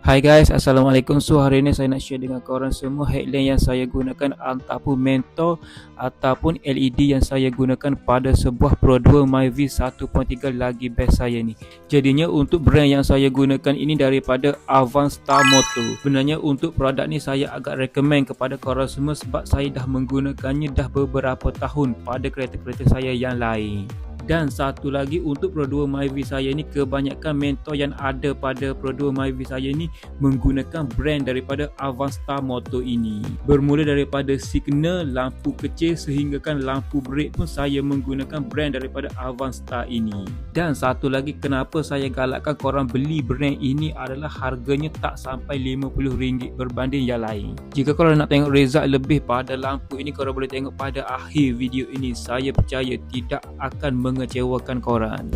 Hai guys, Assalamualaikum. So hari ini saya nak share dengan korang semua headlamp yang saya gunakan ataupun mentor ataupun LED yang saya gunakan pada sebuah Pro 2 Myvi 1.3 lagi best saya ni. Jadinya untuk brand yang saya gunakan ini daripada Avanza Moto. Sebenarnya untuk produk ni saya agak recommend kepada korang semua sebab saya dah menggunakannya dah beberapa tahun pada kereta-kereta saya yang lain. Dan satu lagi untuk Pro 2 Myvi saya ni, kebanyakan mentor yang ada pada Pro 2 Myvi saya ni menggunakan brand daripada Avanza Moto ini. Bermula daripada signal, lampu kecil sehinggakan lampu brake pun saya menggunakan brand daripada Avanza ini. Dan satu lagi kenapa saya galakkan korang beli brand ini adalah harganya tak sampai RM50 berbanding yang lain. Jika korang nak tengok result lebih pada lampu ini, korang boleh tengok pada akhir video ini. Saya percaya tidak akan mengecewakan korang.